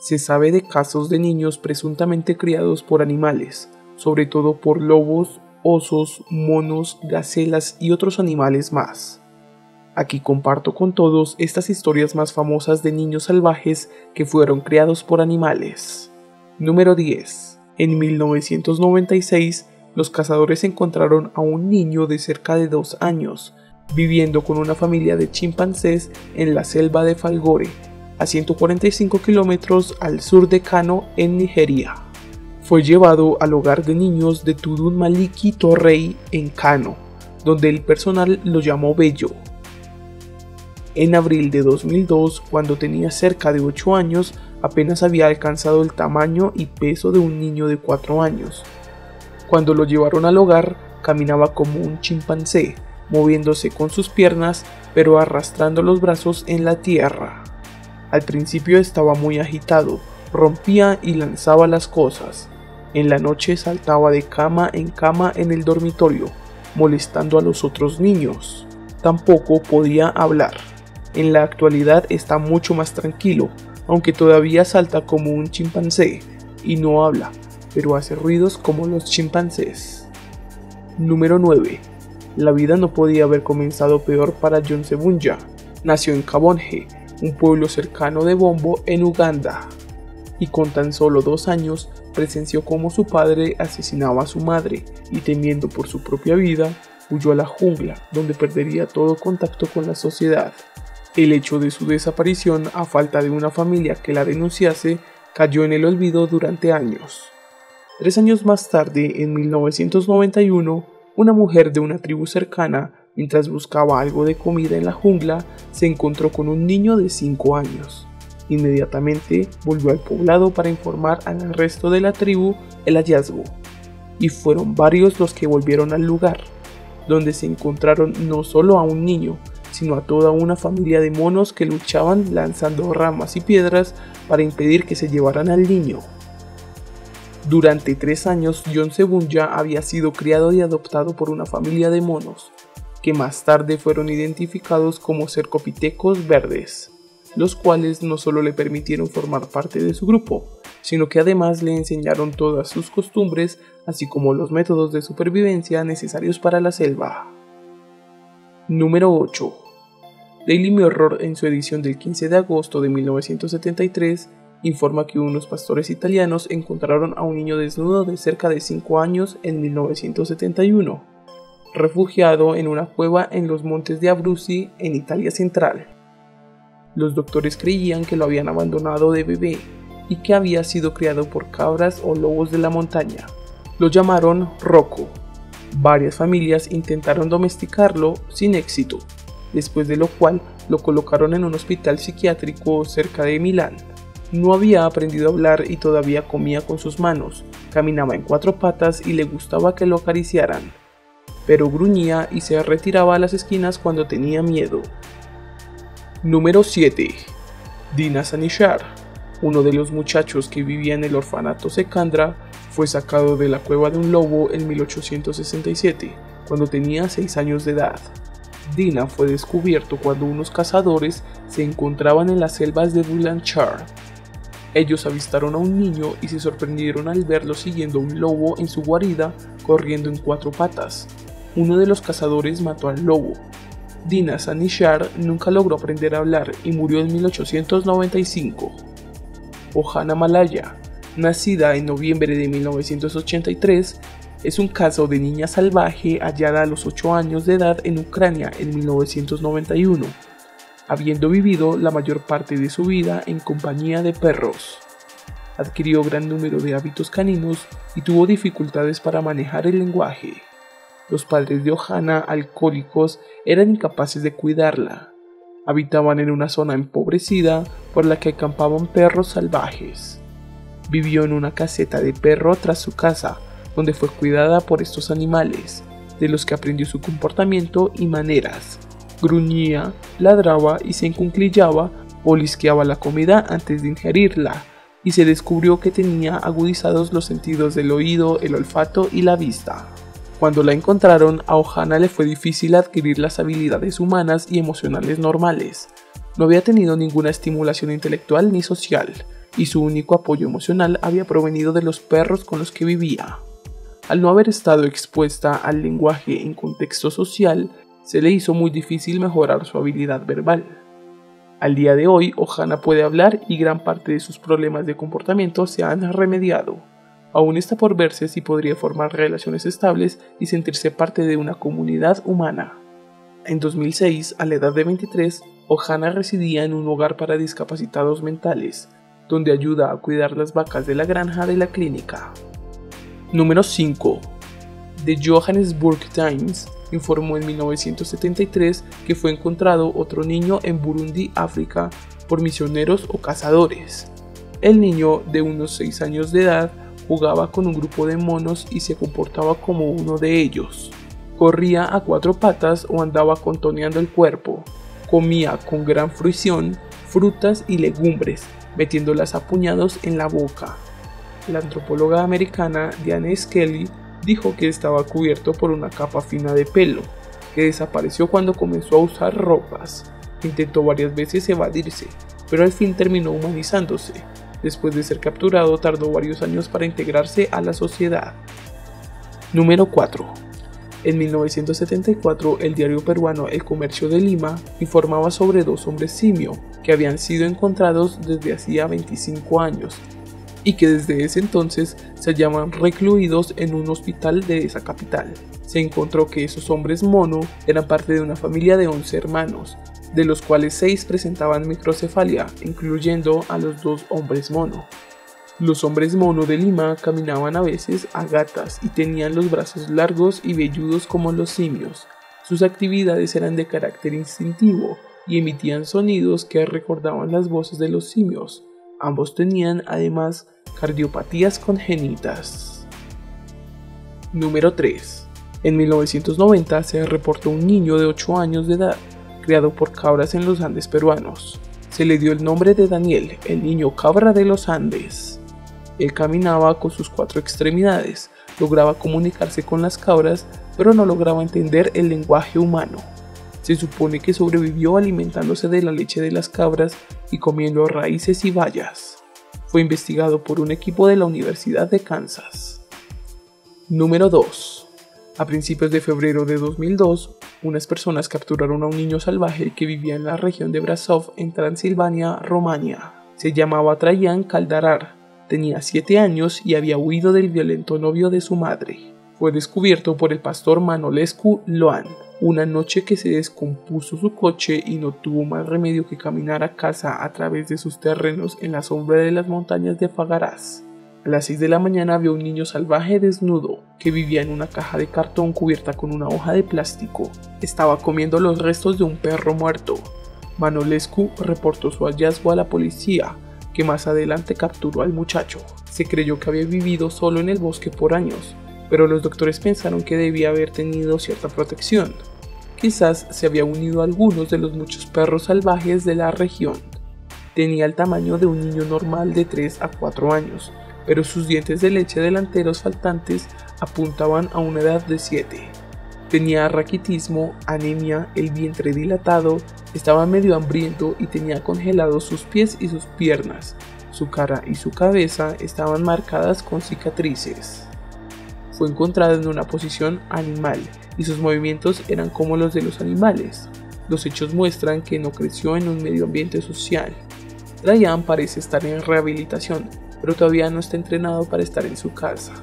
Se sabe de casos de niños presuntamente criados por animales, sobre todo por lobos, osos, monos, gacelas y otros animales más. Aquí comparto con todos estas historias más famosas de niños salvajes que fueron criados por animales. Número 10. En 1996, los cazadores encontraron a un niño de cerca de 2 años, viviendo con una familia de chimpancés en la selva de Falgore, a 145 kilómetros al sur de Kano, en Nigeria. Fue llevado al hogar de niños de Tudun Maliki Torrey en Kano, donde el personal lo llamó Bello. En abril de 2002, cuando tenía cerca de 8 años, apenas había alcanzado el tamaño y peso de un niño de 4 años. Cuando lo llevaron al hogar, caminaba como un chimpancé, moviéndose con sus piernas, pero arrastrando los brazos en la tierra. Al principio estaba muy agitado, rompía y lanzaba las cosas. En la noche saltaba de cama en el dormitorio, molestando a los otros niños. Tampoco podía hablar. En la actualidad está mucho más tranquilo, aunque todavía salta como un chimpancé y no habla, pero hace ruidos como los chimpancés. Número 9. La vida no podía haber comenzado peor para John Sebunya. Nació en Kabonge, un pueblo cercano de Bombo, en Uganda, y con tan solo 2 años presenció cómo su padre asesinaba a su madre y, temiendo por su propia vida, huyó a la jungla, donde perdería todo contacto con la sociedad. El hecho de su desaparición, a falta de una familia que la denunciase, cayó en el olvido durante años. 3 años más tarde, en 1991, una mujer de una tribu cercana, mientras buscaba algo de comida en la jungla, se encontró con un niño de 5 años. Inmediatamente volvió al poblado para informar al resto de la tribu el hallazgo, y fueron varios los que volvieron al lugar, donde se encontraron no solo a un niño, sino a toda una familia de monos que luchaban lanzando ramas y piedras para impedir que se llevaran al niño. Durante 3 años, John Sebunya había sido criado y adoptado por una familia de monos, que más tarde fueron identificados como cercopithecos verdes, los cuales no solo le permitieron formar parte de su grupo, sino que además le enseñaron todas sus costumbres, así como los métodos de supervivencia necesarios para la selva. Número 8. Daily Mirror, en su edición del 15 de agosto de 1973, informa que unos pastores italianos encontraron a un niño desnudo de cerca de 5 años en 1971, refugiado en una cueva en los montes de Abruzzi, en Italia Central. Los doctores creían que lo habían abandonado de bebé y que había sido criado por cabras o lobos de la montaña. Lo llamaron Rocco. Varias familias intentaron domesticarlo sin éxito, después de lo cual lo colocaron en un hospital psiquiátrico cerca de Milán. No había aprendido a hablar y todavía comía con sus manos, caminaba en 4 patas y le gustaba que lo acariciaran, pero gruñía y se retiraba a las esquinas cuando tenía miedo. Número 7. Dina Sanishar, uno de los muchachos que vivía en el orfanato Sekandra, fue sacado de la cueva de un lobo en 1867, cuando tenía 6 años de edad. Dina fue descubierto cuando unos cazadores se encontraban en las selvas de Bulandshire. Ellos avistaron a un niño y se sorprendieron al verlo siguiendo a un lobo en su guarida, corriendo en 4 patas. Uno de los cazadores mató al lobo. Dina Sanishar nunca logró aprender a hablar y murió en 1895. Ohana Malaya, nacida en noviembre de 1983, es un caso de niña salvaje hallada a los 8 años de edad en Ucrania en 1991, habiendo vivido la mayor parte de su vida en compañía de perros. Adquirió gran número de hábitos caninos y tuvo dificultades para manejar el lenguaje. Los padres de Ohana, alcohólicos, eran incapaces de cuidarla. Habitaban en una zona empobrecida por la que acampaban perros salvajes. Vivió en una caseta de perro tras su casa, donde fue cuidada por estos animales, de los que aprendió su comportamiento y maneras. Gruñía, ladraba y se encunclillaba o lisqueaba la comida antes de ingerirla, y se descubrió que tenía agudizados los sentidos del oído, el olfato y la vista. Cuando la encontraron, a Ohana le fue difícil adquirir las habilidades humanas y emocionales normales. No había tenido ninguna estimulación intelectual ni social, y su único apoyo emocional había provenido de los perros con los que vivía. Al no haber estado expuesta al lenguaje en contexto social, se le hizo muy difícil mejorar su habilidad verbal. Al día de hoy, Ohana puede hablar y gran parte de sus problemas de comportamiento se han remediado. Aún está por verse si podría formar relaciones estables y sentirse parte de una comunidad humana. En 2006, a la edad de 23, Ohana residía en un hogar para discapacitados mentales, donde ayuda a cuidar las vacas de la granja de la clínica. Número 5. The Johannesburg Times informó en 1973 que fue encontrado otro niño en Burundi, África, por misioneros o cazadores. El niño, de unos 6 años de edad, jugaba con un grupo de monos y se comportaba como uno de ellos. Corría a 4 patas o andaba contoneando el cuerpo. Comía con gran fruición frutas y legumbres, metiéndolas a puñados en la boca. La antropóloga americana Diane Skelly dijo que estaba cubierto por una capa fina de pelo, que desapareció cuando comenzó a usar ropas. Intentó varias veces evadirse, pero al fin terminó humanizándose. Después de ser capturado, tardó varios años para integrarse a la sociedad. Número 4. En 1974, el diario peruano El Comercio de Lima informaba sobre 2 hombres simio que habían sido encontrados desde hacía 25 años y que desde ese entonces se hallaban recluidos en un hospital de esa capital. Se encontró que esos hombres mono eran parte de una familia de 11 hermanos, de los cuales 6 presentaban microcefalia, incluyendo a los 2 hombres mono. Los hombres mono de Lima caminaban a veces a gatas y tenían los brazos largos y velludos como los simios. Sus actividades eran de carácter instintivo y emitían sonidos que recordaban las voces de los simios. Ambos tenían además cardiopatías congénitas. Número 3. En 1990 se reportó un niño de 8 años de edad, criado por cabras en los Andes peruanos. Se le dio el nombre de Daniel, el niño cabra de los Andes. Él caminaba con sus 4 extremidades, lograba comunicarse con las cabras, pero no lograba entender el lenguaje humano. Se supone que sobrevivió alimentándose de la leche de las cabras y comiendo raíces y bayas. Fue investigado por un equipo de la Universidad de Kansas. Número 2. A principios de febrero de 2002, unas personas capturaron a un niño salvaje que vivía en la región de Brasov, en Transilvania, Rumania. Se llamaba Traian Caldarar, tenía 7 años y había huido del violento novio de su madre. Fue descubierto por el pastor Manolescu Loan una noche que se descompuso su coche y no tuvo más remedio que caminar a casa a través de sus terrenos en la sombra de las montañas de Fagaraz. A las 6 de la mañana vio un niño salvaje desnudo que vivía en una caja de cartón cubierta con una hoja de plástico. Estaba comiendo los restos de un perro muerto. Manolescu reportó su hallazgo a la policía, que más adelante capturó al muchacho. Se creyó que había vivido solo en el bosque por años, pero los doctores pensaron que debía haber tenido cierta protección. Quizás se había unido a algunos de los muchos perros salvajes de la región. Tenía el tamaño de un niño normal de 3 a 4 años, pero sus dientes de leche delanteros faltantes apuntaban a una edad de 7. Tenía raquitismo, anemia, el vientre dilatado, estaba medio hambriento y tenía congelados sus pies y sus piernas. Su cara y su cabeza estaban marcadas con cicatrices. Fue encontrado en una posición animal y sus movimientos eran como los de los animales. Los hechos muestran que no creció en un medio ambiente social. Traian parece estar en rehabilitación, pero todavía no está entrenado para estar en su casa.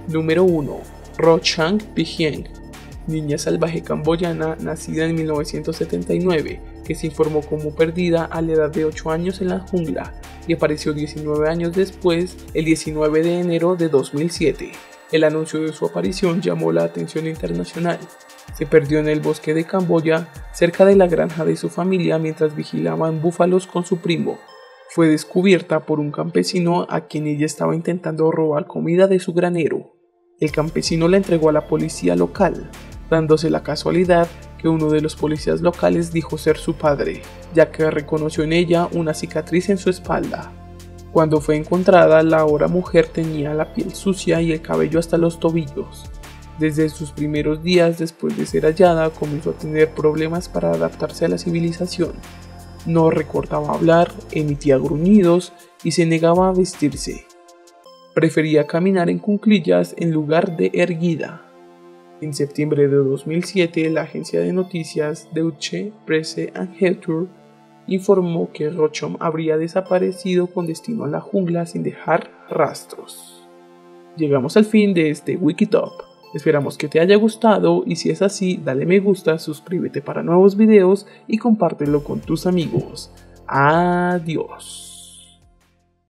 Número 1. Ro Chang Pihieng, niña salvaje camboyana nacida en 1979, que se informó como perdida a la edad de 8 años en la jungla y apareció 19 años después, el 19 de enero de 2007. El anuncio de su aparición llamó la atención internacional. Se perdió en el bosque de Camboya, cerca de la granja de su familia mientras vigilaban búfalos con su primo. Fue descubierta por un campesino a quien ella estaba intentando robar comida de su granero. El campesino la entregó a la policía local, dándose la casualidad que uno de los policías locales dijo ser su padre, ya que reconoció en ella una cicatriz en su espalda. Cuando fue encontrada, la ahora mujer tenía la piel sucia y el cabello hasta los tobillos. Desde sus primeros días después de ser hallada, comenzó a tener problemas para adaptarse a la civilización. No recordaba hablar, emitía gruñidos y se negaba a vestirse. Prefería caminar en cuclillas en lugar de erguida. En septiembre de 2007, la agencia de noticias Deutsche Presse Agentur informó que Rochon habría desaparecido con destino a la jungla sin dejar rastros. Llegamos al fin de este Wikitop. Esperamos que te haya gustado y si es así, dale me gusta, suscríbete para nuevos videos y compártelo con tus amigos. Adiós.